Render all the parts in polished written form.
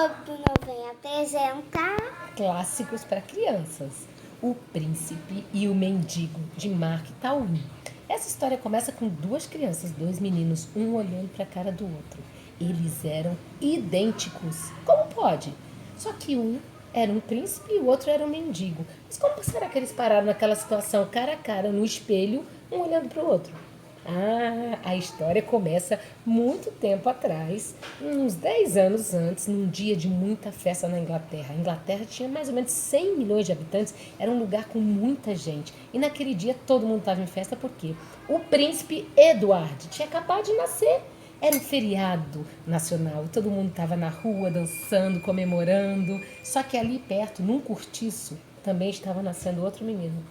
Globo não vem apresentar Clássicos para crianças. O Príncipe e o Mendigo, de Mark Twain. Essa história começa com duas crianças, dois meninos, um olhando para a cara do outro. Eles eram idênticos. Como pode? Só que um era um príncipe e o outro era um mendigo. Mas como será que eles pararam naquela situação, cara a cara, no espelho, um olhando para o outro? A história começa muito tempo atrás, uns 10 anos antes, num dia de muita festa na Inglaterra. A Inglaterra tinha mais ou menos 100 milhões de habitantes, era um lugar com muita gente. E naquele dia todo mundo estava em festa porque o príncipe Edward tinha acabado de nascer. Era um feriado nacional, todo mundo estava na rua dançando, comemorando. Só que ali perto, num cortiço, também estava nascendo outro menino.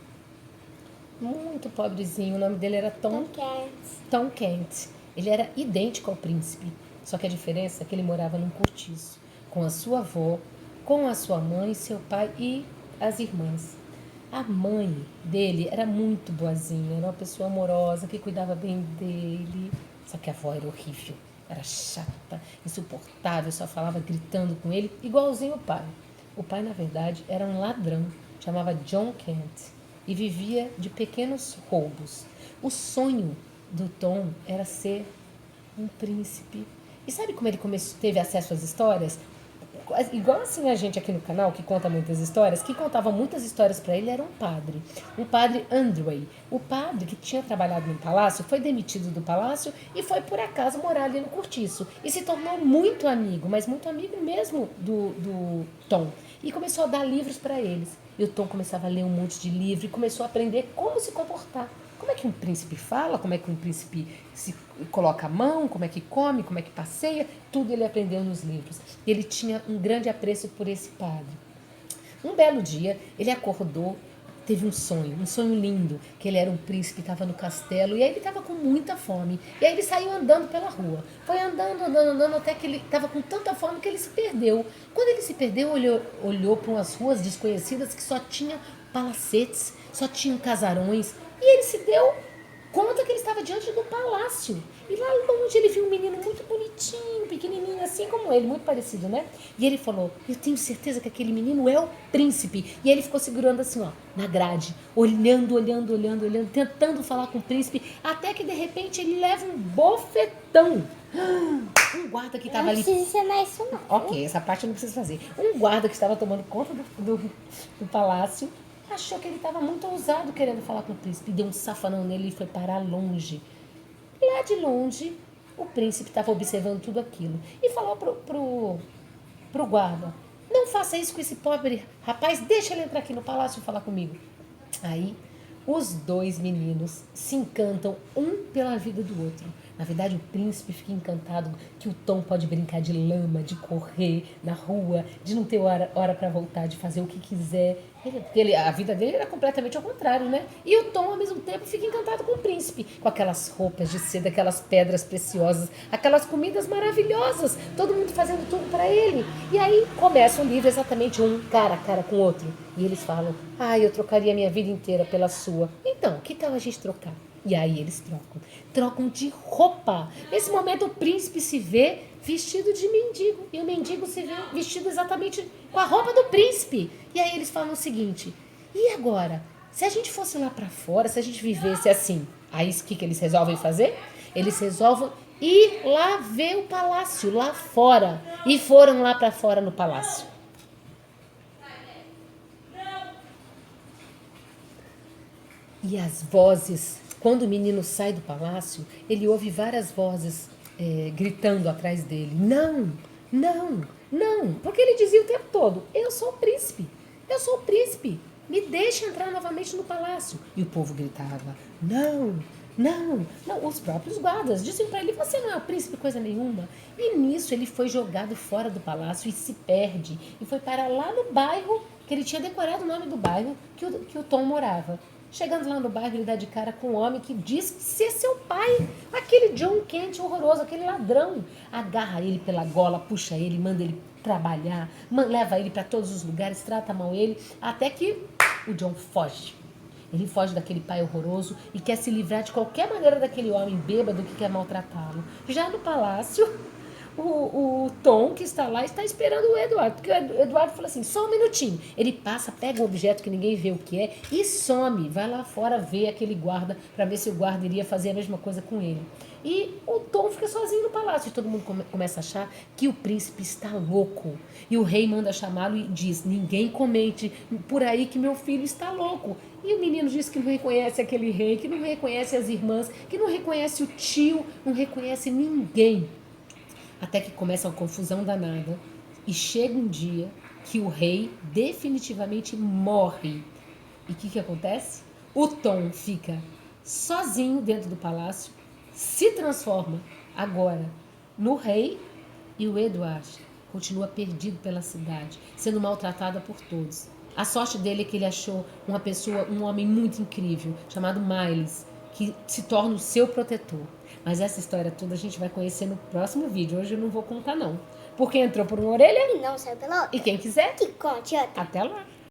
Muito pobrezinho, o nome dele era tão quente. Tom Kent. Ele era idêntico ao príncipe, só que a diferença é que ele morava num cortiço, com a sua avó, com a sua mãe, seu pai e as irmãs. A mãe dele era muito boazinha, era uma pessoa amorosa, que cuidava bem dele. Só que a avó era horrível, era chata, insuportável, só falava gritando com ele, igualzinho o pai. O pai, na verdade, era um ladrão, chamava John Kent, e vivia de pequenos roubos. O sonho do Tom era ser um príncipe. E sabe como ele teve acesso às histórias? Igual assim a gente aqui no canal, que conta muitas histórias, que contava muitas histórias para ele era um padre Andrew. O padre que tinha trabalhado no palácio foi demitido do palácio e foi por acaso morar ali no cortiço. E se tornou muito amigo, mas muito amigo mesmo do Tom. E começou a dar livros para eles. E o Tom começava a ler um monte de livro e começou a aprender como se comportar. Como é que um príncipe fala, como é que um príncipe se coloca a mão, como é que come, como é que passeia, tudo ele aprendeu nos livros. Ele tinha um grande apreço por esse padre. Um belo dia, ele acordou, teve um sonho lindo, que ele era um príncipe, estava no castelo, e aí ele estava com muita fome. E aí ele saiu andando pela rua. Foi andando, até que ele estava com tanta fome que ele se perdeu. Quando ele se perdeu, olhou para umas ruas desconhecidas que só tinha palacetes, só tinham casarões, e ele se deu conta que ele estava diante do palácio. E lá longe ele viu um menino muito bonitinho, pequenininho, assim como ele, muito parecido, né? E ele falou, eu tenho certeza que aquele menino é o príncipe. E ele ficou segurando assim, ó, na grade, olhando, tentando falar com o príncipe, até que de repente ele leva um bofetão. Um guarda que estava ali... Não precisa ensinar isso não. Ok, essa parte eu não preciso fazer. Um guarda que estava tomando conta do palácio achou que ele estava muito ousado querendo falar com o príncipe. Deu um safanão nele e foi parar longe. Lá de longe, o príncipe estava observando tudo aquilo. E falou pro guarda, não faça isso com esse pobre rapaz, deixa ele entrar aqui no palácio e falar comigo. Aí, os dois meninos se encantam um pela vida do outro. Na verdade, o príncipe fica encantado que o Tom pode brincar de lama, de correr na rua, de não ter hora para voltar, de fazer o que quiser. Porque a vida dele era completamente ao contrário, né? E o Tom, ao mesmo tempo, fica encantado com o príncipe. Com aquelas roupas de seda, aquelas pedras preciosas, aquelas comidas maravilhosas. Todo mundo fazendo tudo para ele. E aí começa o livro exatamente um cara a cara com o outro. E eles falam, eu trocaria minha vida inteira pela sua. Então, que tal a gente trocar? E aí eles trocam de roupa. Nesse momento o príncipe se vê vestido de mendigo e o mendigo se vê vestido exatamente com a roupa do príncipe. E aí eles falam o seguinte, e agora? Se a gente fosse lá pra fora, se a gente vivesse assim, aí o que eles resolvem fazer? Eles resolvem ir lá ver o palácio, lá fora. E foram lá pra fora no palácio. E as vozes, quando o menino sai do palácio, ele ouve várias vozes gritando atrás dele. Não, não, não. Porque ele dizia o tempo todo, eu sou o príncipe, me deixe entrar novamente no palácio. E o povo gritava, não, não, não. Os próprios guardas diziam para ele, você não é o príncipe coisa nenhuma. E nisso ele foi jogado fora do palácio e se perde. E foi parar lá no bairro, que ele tinha decorado o nome do bairro que o Tom morava. Chegando lá no bairro, ele dá de cara com um homem que diz ser seu pai. Aquele John Kent horroroso, aquele ladrão. Agarra ele pela gola, puxa ele, manda ele trabalhar, leva ele para todos os lugares, trata mal ele, até que o John foge. Ele foge daquele pai horroroso e quer se livrar de qualquer maneira daquele homem bêbado que quer maltratá-lo. Já no palácio, o Tom, que está lá, está esperando o Eduardo. Porque o Eduardo fala assim, só um minutinho. Ele passa, pega um objeto que ninguém vê o que é e some. Vai lá fora ver aquele guarda, para ver se o guarda iria fazer a mesma coisa com ele. E o Tom fica sozinho no palácio. E todo mundo começa a achar que o príncipe está louco. E o rei manda chamá-lo e diz, ninguém comente por aí que meu filho está louco. E o menino diz que não reconhece aquele rei, que não reconhece as irmãs, que não reconhece o tio, não reconhece ninguém. Até que começa uma confusão danada e chega um dia que o rei definitivamente morre. E o que acontece? O Tom fica sozinho dentro do palácio, se transforma agora no rei e o Edward continua perdido pela cidade, sendo maltratado por todos. A sorte dele é que ele achou uma pessoa, um homem muito incrível, chamado Miles, que se torna o seu protetor. Mas essa história toda a gente vai conhecer no próximo vídeo. Hoje eu não vou contar não. Porque entrou por uma orelha E não saiu pela outra. e quem quiser, Que conte outra. até lá.